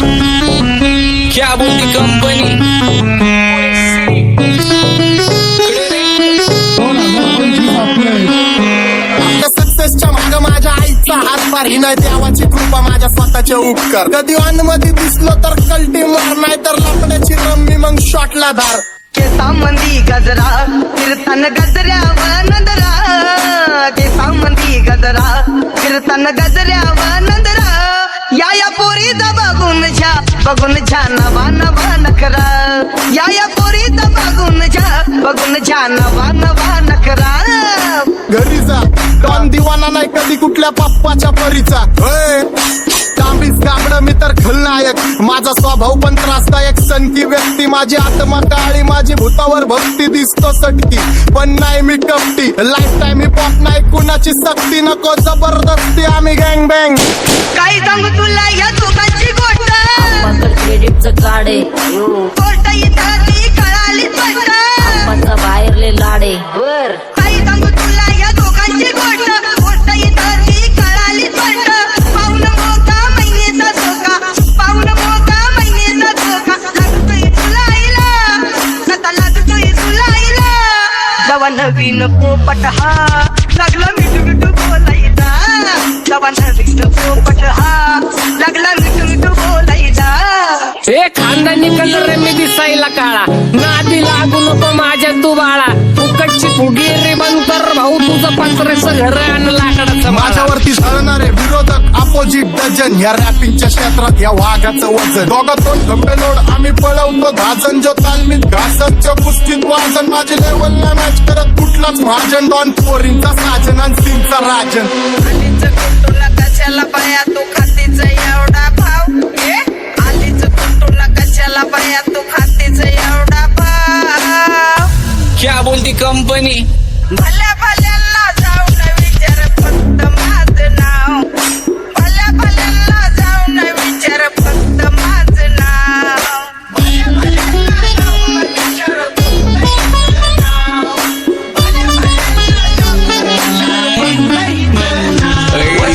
क्या बोलती कंपनी सक्सेसच्या माग माझ्या आईचा हातभार ही नाही देवाची कृपा माझ्या स्वतःचे उपकार कधी मध्ये दिसलो तर कल्टी मार नाही तर लपण्याची रम्मी मग शॉटला धार केसांमंदी गजरा कीर्तन गजऱ्यावर नंदरा केसांमंदी गजरा कीर्तन गजऱ्यावर नंदरा या पोरीचा बघून छा नवा नवा नखरा या पोरीचा बघून छा नवा नवा नखरा घरी जा डॉन दिवाना नाही कधी कुठल्या पप्पाच्या परीचा तांबीस गाबड मी तर खलनायक माझा स्वभाव पण त्रासदायक सनकी व्यक्ती माझी आत्मा काळी माझी भूतावर भक्ती दिसतो सटकी पण नाही मी कपटी लाईफ टाइम मी पॉप नाही कुणाची सक्ती नको जबरदस्ती आम्ही गँग बँग काय सांगू तुला या दोघांची गोष्ट क्रेडिटचं काढे गोष्ट इथं ती कळाली स्पष्ट बाहेरले लाडे बर काय सांगू तुला या दोघांची गोष्ट इथं ती कळाली स्पष्ट पाऊन मोका महिनेचा धोका पाऊन मोका महिनेचा धोका लागतोय तुला आईला कथा लागतोय तुला आईला जवा नवीन पोपट हा लागला मिठू मिठू बोलायचा जवा नवीन पोपट हा लागला मिठू मिठू बोलायचा हे खानदानी कलर रे मी दिसायला काळा नादी लागू नको माझ्या तू बाळा फुकटची फुगी रे बंद कर भाऊ तुझं पत्रेचं घर आणि लाकडाचं माझ्यावरती झळणारे विरोधक अपोजिट डझन या रॅपिंगच्या क्षेत्रात या वाघाचं वजन दोघातून खंबे लोड आम्ही पळवतो धाजन जो तालमीत घासतच्या कुस्तीत वाजन माझी लेवल ना मॅच करत कुठलाच महाजन डॉन पोरींचा साजन आणि सिंगचा राजन तुला कशाला पाया तू खातीचा एवढा भाव आलीच तुला कशाला पाया तू खातीचा एवढा भाव क्या बोलती कंपनी भल्या भल्यांना जाऊन विचार फक्त माझं नाव भल्या भल्यांना जाऊन विचार फक्त माझं नाव भल्या भल्यांना जाऊन विचार फक्त माझं नाव भल्या भल्यांना जाऊन विचार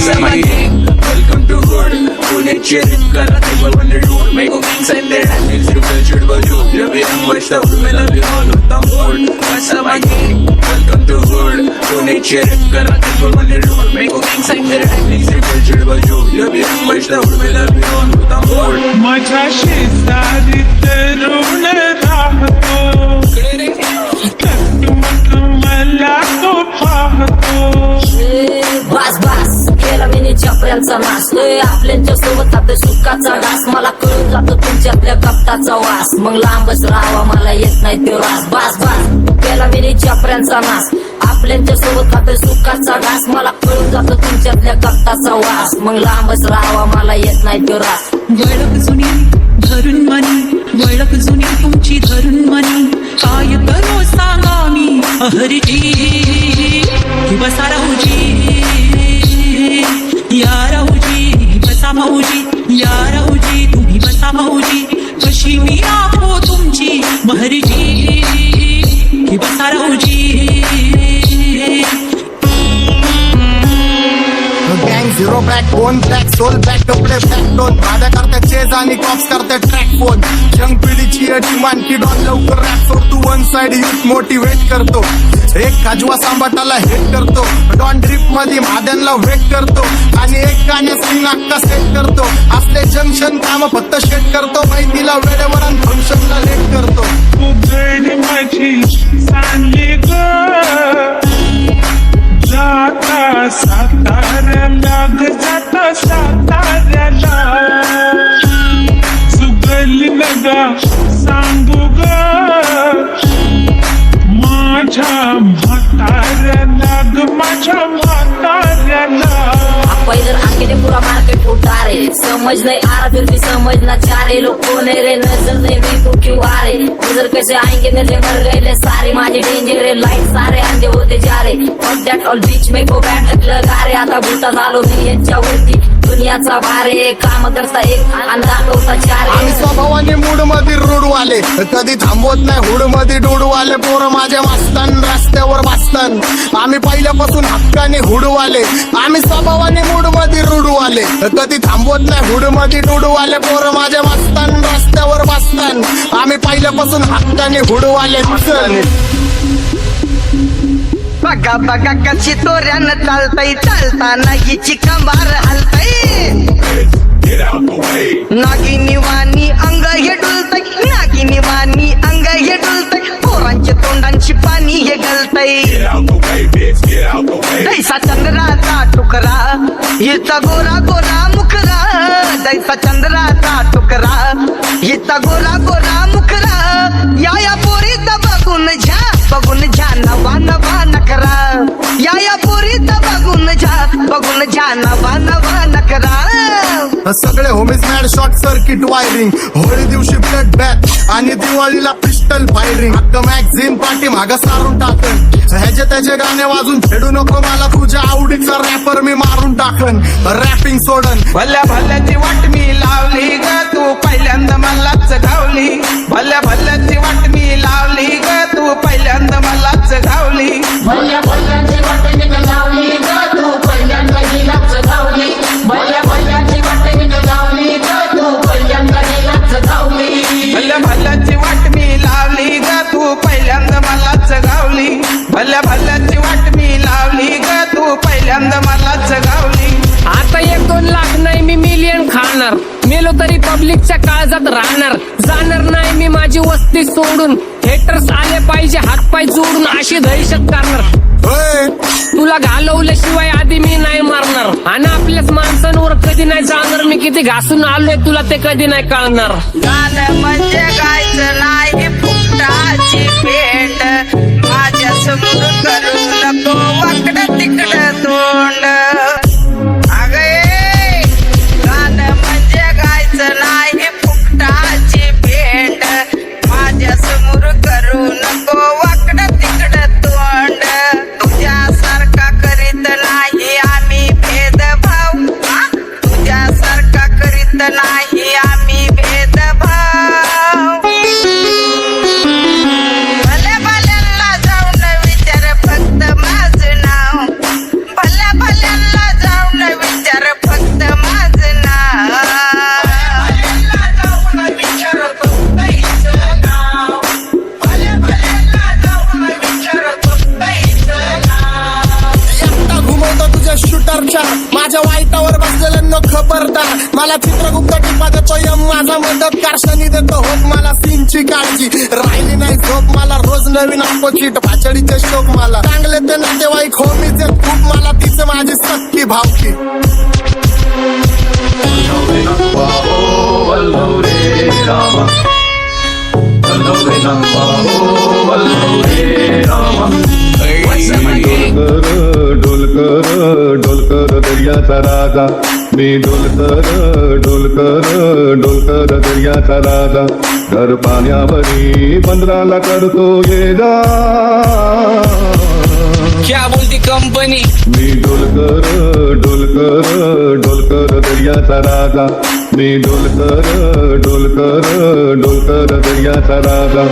Welcome to Hood. Pune cheering kara table when they do make a king sign there and it's you cultured by you. Love you and much love me love you all with the mood. What's up my king? Welcome to Hood. Pune cheering kara table when they do make a king sign there and it's you cultured by you. Love you and much love me love you all with the mood. माझ्या शेजारीत रुण राहतो तू मला तो पाहतो बस बस केला मी चपऱ्यांचा नाश आपल्यांच्या सोबत आपल्या सुखाचा घास मला कळून जातो तुमच्यातल्या कपटाचा वास मग लांबच राहावा मला येत नाही तो रास बस बस केला मी चपऱ्यांचा नाश आपल्यांच्या सोबत आपल्या सुखाचा घास मला कळून जातो तुमच्यातल्या कपटाचा वास मग लांबच राहावा मला येत नाही तो रास वळख जुनी धरून मनी वळख जुनी तुमची धरून मनी काय करू सांगा मी अहरीची बसा राहूजी या राहूजी बसा भाऊजी या राहूजी तुम्ही बसा भाऊजी कशी मी राहो तुमची महरीजी बसा राहूजी गँग zero back bone black soul back कपडे बॅक डोन भाड्या करते चेज आणि कॉप्स करते ट्रॅक फोन यंग पिढीची अटी की डॉन लवकर रॅप सोडतो वन साइड युथ मोटिवेट करतो एक खाजवा सांबाटाला हेट करतो डॉन ड्रिप मध्ये भाद्यांना वेट करतो आणि एक गाण्यात सिंग अक्का सेट करतो असले जंक्शन काम फक्त शेट करतो माहितीला वेळेवर आणि फंक्शनला लेट करतो उघड माझी सांगली ग जाता साताऱ्याला ग जाता साताऱ्याला सुगली नगा सांगू ग माझ्या म्हाताऱ्याला ग माझ्या म्हाताऱ्याला पहिलं आके पुरा मार्केट उतारे समझ नहीं आ रहा फिर भी समझना चाह रहे लोग कौन है रे नजर नहीं भी तू क्यों आ रहे नजर कैसे आएंगे नजर मर गए ले सारे माझे डेंजर रे लाइट सारे अंधे होते जा रहे और दैट ऑल बीच में को बैठ लगा रे आता भूता झालो मी यांच्यावरती दुनियाचा भारे काम करता एक अंदाज होता चार आम्ही स्वभावाने मूड मध्ये रूडवाले कधी थांबवत नाही हुड मध्ये डोडवाले पोरं माझ्या वाचतान रस्त्यावर वाचतान आम्ही पहिल्यापासून हक्काने हुडवाले आम्ही स्वभावाने मूड मध्ये रूडवाले कधी थांबवत नाही हुड मध्ये डोडवाले पोरं माझ्या शासन आम्ही पहिल्यापासून हक्काने हुडवाले चल बघा बघा कशी तोऱ्यानं चालतय चालताना हिची कंबार हलतय नागिनी वाणी अंग हे डुलतय नागिनी वाणी अंग हे डुलतय पोरांच्या तोंडांची पाणी हे गलतय दैसा चंद्राचा टुकरा हिचा गोरा गोरा मुखरा दैसा चंद्राचा टुकरा हिचा गोरा गोरा मुखरा या पोरीचा बघून झा नवा नवा नकरा या पोरीचा बघून झा नवा नकरा सगळे homies mad short circuit wiring Holi दिवशी ब्लड बॅथ आणि दिवाळीला पिस्टल फायरिंग हक्क मॅगझिन पाठी मागं सारून टाकन ह्याचे त्याचे गाणे वाजून खेळू नको मला तुझ्या आवडीचा रॅपर मी मारून टाकन रॅपिंग सोडन भल्या भल्याची वाट मी लावली ग तू पहिल्यांदा मलाच गावली भल्या भल्याची वाट मी लावली ग तू पहिल्यांदा मलाच गावली भल्या भल्याची वाट मी लावली ग तू पहिल्यांदा हिलाच गावली भल्या भल्याची वाट मी लावली ग तू पहिल्यांदा हिलाच गावली भल्या भल्याची वाट मी लावली ग तू पहिल्यांदा मलाच गावली भल्या भल्याची वाट मी लावली ग तू पहिल्यांदा मलाच गावली आता 1-2 लाख नाही मी मिलियन खाणार मेलो तरी पब्लिकच्या काळजात राहणार जाणार नाही मी माझी वस्ती सोडून हेटर्स आले पाहिजे हातपाय जोडून अशी दहशत करणार होय तुला घालवल्याशिवाय आधी मी नाही मारणार आणि आपल्याच माणसांवर कधी नाही जाणार मी किती घासून आलोय तुला ते कधी नाही कळणार गाणं म्हणजे गायचं नाही फुकटाची भेट माझ्या समोर करू नको वाकडं तिकडं तोंड अगे गाणं म्हणजे गायचं नाही फुकटाची भेट माझ्या समोर करू नको वाकडं तिकडं तोंड तुझ्यासारखा करीत नाही आम्ही भेदभाव तुझ्यासारखा करीत नाही आम्ही भेदभाव भल्या भल्यांना जाऊन विचार फक्त माझं नाव भल्या भल्यांना जाऊन विचार फक्त माझं नाव एकटा घुमवतो तुझ्या शूटरच्या माझ्या वाईटावर बसलेल्यांना खबरदार मला चित्रगुप्त टिपा देतो यम माझा मदत कारशानी देतो होप मला सीनची काळजी राहिली नाही झोप मला रोज नवीन अपोजिट भाचडीचे शोक मला चांगले ते नातेवाईक होमीच खूप मला तिचं माझी सक्की भावकी डोलकर दर्याचा राजा मी डोलकर दर्याचा राजा घर पाण्यावरी बंदराला करतो ये जा क्या बोलती कंपनी मी डोलकर दर्याचा राजा मी डोलकर दर्याचा राजा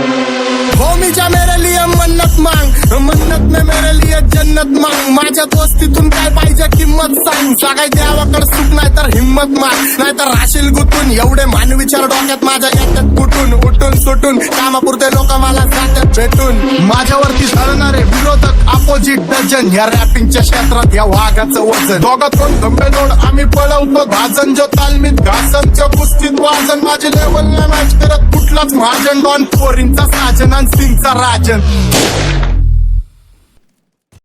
होमीच्या मेरे लिए मन्नत मांग मन्नत में मेरे लिए जन्नत मांग माझ्या दोस्तीतून काय पाहिजे किंमत सांग सगळ्या देवाकडे सुख नाही तर हिंमत माग नाही तर राशील गुतून एवढे मानविचार डोक्यात माझ्या येतात कुठून उठून सुटून कामापुरते लोक मला जातात भेटून माझ्यावरती धरणारे विरोधक अपोजिट डझन या रॅपिंगच्या क्षेत्रात या वाघाचं वजन दोघातून गंभे जोड आम्ही पळवतो भाजन जो तालमीत घासनच्या कुस्तीत वाजन माझी लेवल नाही मॅच करत कुठलाच महाजन डॉन पोरींचा साजन आणि सिंगचा राजन